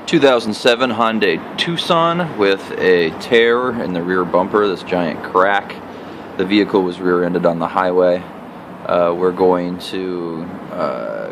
2007 Hyundai Tucson with a tear in the rear bumper, this giant crack. The vehicle was rear-ended on the highway. We're going to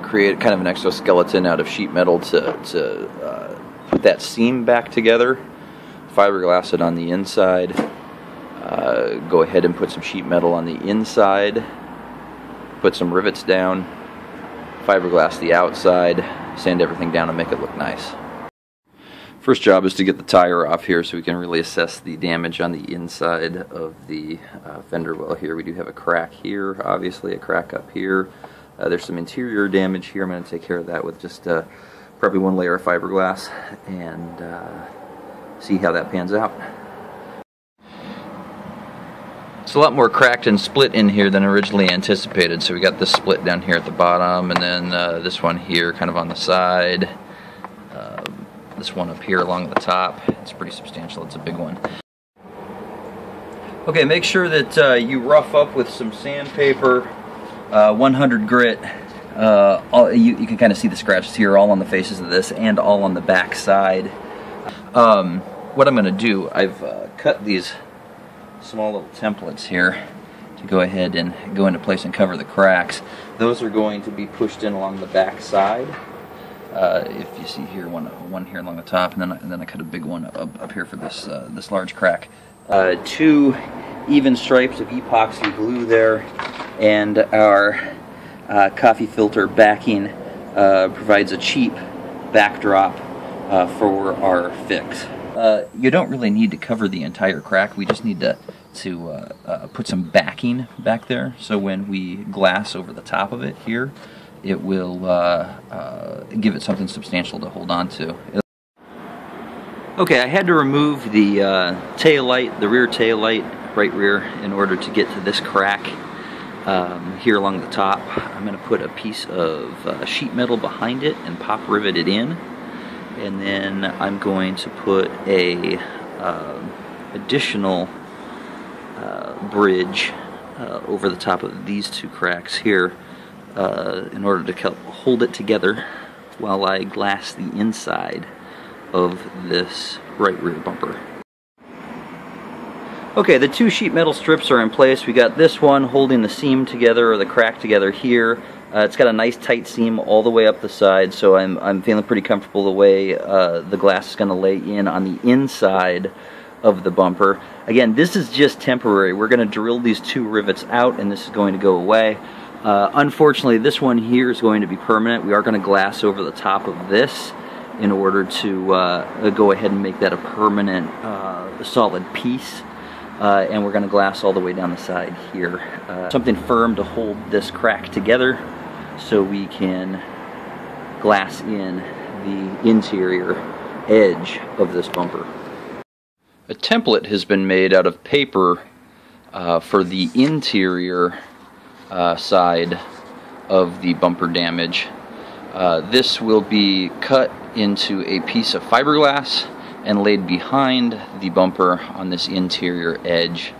create kind of an exoskeleton out of sheet metal to put that seam back together, fiberglass it on the inside, go ahead and put some sheet metal on the inside, put some rivets down, fiberglass the outside, sand everything down and make it look nice. First job is to get the tire off here so we can really assess the damage on the inside of the fender well here. We do have a crack here, obviously a crack up here. There's some interior damage here. I'm going to take care of that with just probably one layer of fiberglass and see how that pans out. It's a lot more cracked and split in here than originally anticipated. So we got this split down here at the bottom, and then this one here kind of on the side. This one up here along the top. It's pretty substantial. It's a big one. Okay, make sure that you rough up with some sandpaper, 100 grit. You can kind of see the scratches here all on the faces of this and all on the back side. What I'm going to do, I've cut these small little templates here to go ahead and go into place and cover the cracks. Those are going to be pushed in along the back side. If you see here, one here along the top, and then I cut a big one up here for this this large crack. 2 even stripes of epoxy glue there, and our coffee filter backing provides a cheap backdrop for our fix. You don't really need to cover the entire crack. We just need to put some backing back there, so when we glass over the top of it here, it will give it something substantial to hold on to. Okay, I had to remove the tail light, the rear tail light, right rear, in order to get to this crack here along the top. I'm going to put a piece of sheet metal behind it and pop rivet it in, and then I'm going to put a additional bridge over the top of these 2 cracks here, in order to help hold it together while I glass the inside of this right rear bumper. Okay, the 2 sheet metal strips are in place. We got this one holding the seam together, or the crack together here. It's got a nice tight seam all the way up the side, so I'm feeling pretty comfortable the way the glass is going to lay in on the inside of the bumper. Again, this is just temporary. We're going to drill these 2 rivets out, and this is going to go away. Unfortunately, this one here is going to be permanent. We are going to glass over the top of this in order to go ahead and make that a permanent solid piece. And we're going to glass all the way down the side here. Something firm to hold this crack together so we can glass in the interior edge of this bumper. A template has been made out of paper for the interior side of the bumper damage. This will be cut into a piece of fiberglass and laid behind the bumper on this interior edge.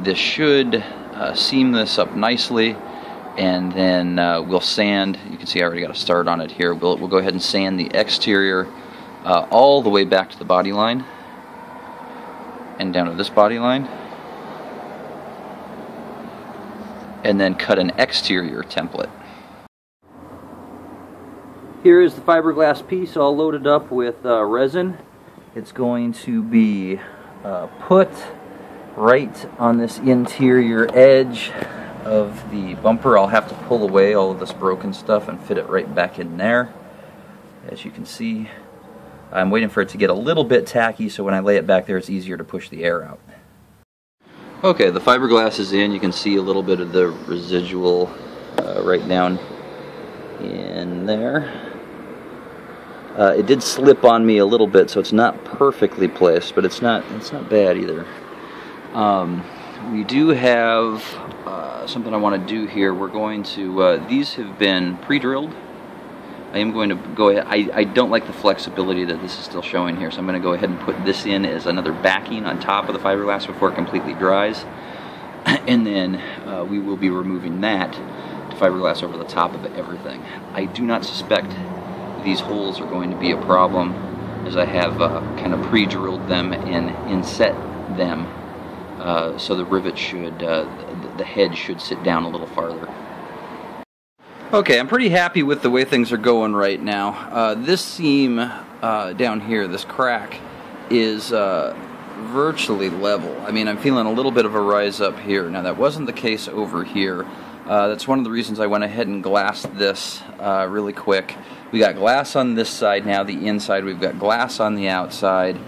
This should seam this up nicely, and then we'll sand. You can see I already got a start on it here. We'll go ahead and sand the exterior all the way back to the body line and down to this body line, and then cut an exterior template. Here is the fiberglass piece all loaded up with resin. It's going to be put right on this interior edge of the bumper. I'll have to pull away all of this broken stuff and fit it right back in there. As you can see, I'm waiting for it to get a little bit tacky, so when I lay it back there it's easier to push the air out. Okay, the fiberglass is in. You can see a little bit of the residual right down in there. It did slip on me a little bit, so it's not perfectly placed, but it's not bad either. We do have something I want to do here. We're going to these have been pre-drilled. I am going to go ahead. I don't like the flexibility that this is still showing here, so I'm going to go ahead and put this in as another backing on top of the fiberglass before it completely dries, and then we will be removing that to fiberglass over the top of everything. I do not suspect these holes are going to be a problem, as I have kind of pre-drilled them and inset them so the rivet should, the head should sit down a little farther. Okay, I'm pretty happy with the way things are going right now. This seam down here, this crack, is virtually level. I mean, I'm feeling a little bit of a rise up here. Now, that wasn't the case over here. That's one of the reasons I went ahead and glassed this really quick. We got glass on this side now, the inside. We've got glass on the outside.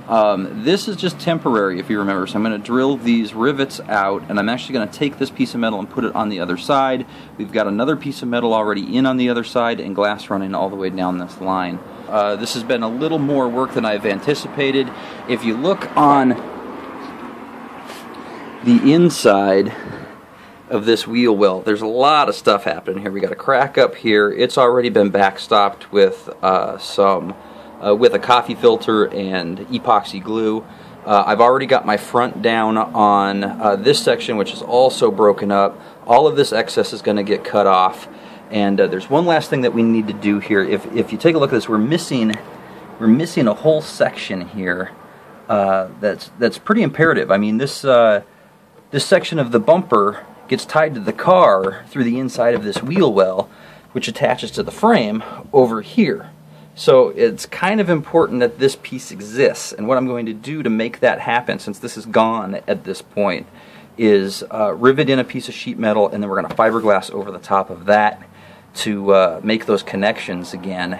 This is just temporary, if you remember. So I'm going to drill these rivets out, and I'm actually going to take this piece of metal and put it on the other side. We've got another piece of metal already in on the other side, and glass running all the way down this line. This has been a little more work than I've anticipated. If you look on the inside of this wheel well, there's a lot of stuff happening here. We got a crack up here. It's already been backstopped with with a coffee filter and epoxy glue. I've already got my front down on this section, which is also broken up. All of this excess is going to get cut off. And there's one last thing that we need to do here. If you take a look at this, we're missing a whole section here. That's pretty imperative. I mean, this section of the bumper gets tied to the car through the inside of this wheel well, which attaches to the frame over here. So it's kind of important that this piece exists, and what I'm going to do to make that happen, since this is gone at this point, is rivet in a piece of sheet metal, and then we're going to fiberglass over the top of that to make those connections again.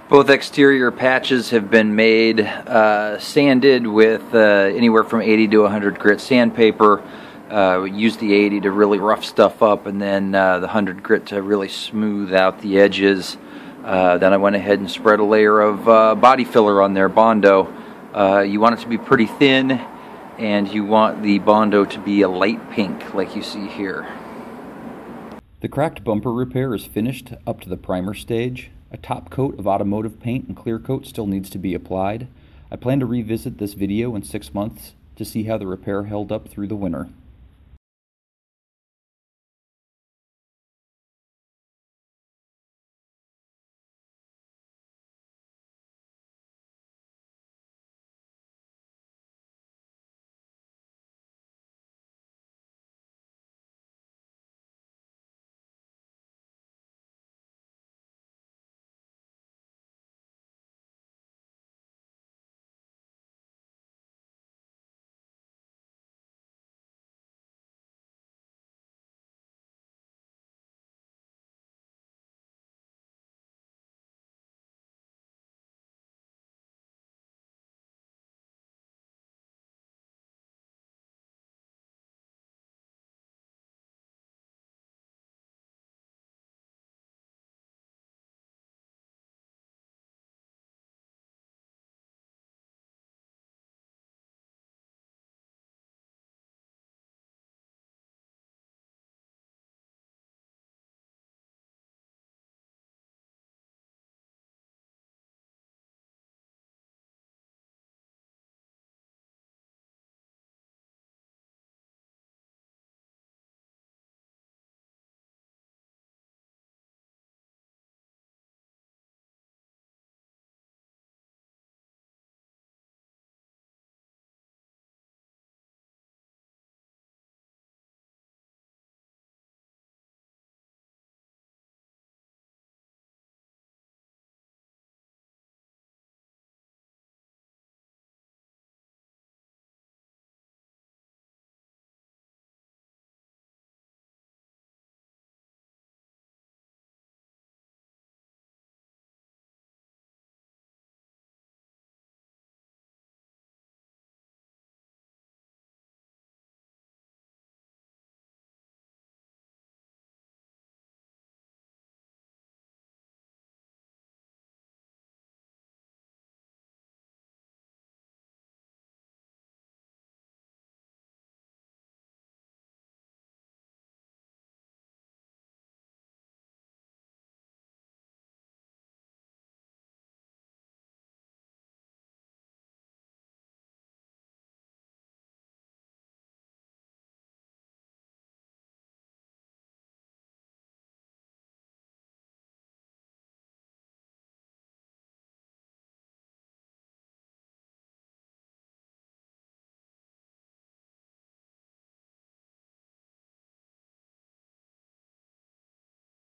Both exterior patches have been made, sanded with anywhere from 80 to 100 grit sandpaper. We used the 80 to really rough stuff up, and then the 100 grit to really smooth out the edges. Then I went ahead and spread a layer of body filler on there, Bondo. You want it to be pretty thin, and you want the Bondo to be a light pink, like you see here. The cracked bumper repair is finished up to the primer stage. A top coat of automotive paint and clear coat still needs to be applied. I plan to revisit this video in 6 months to see how the repair held up through the winter.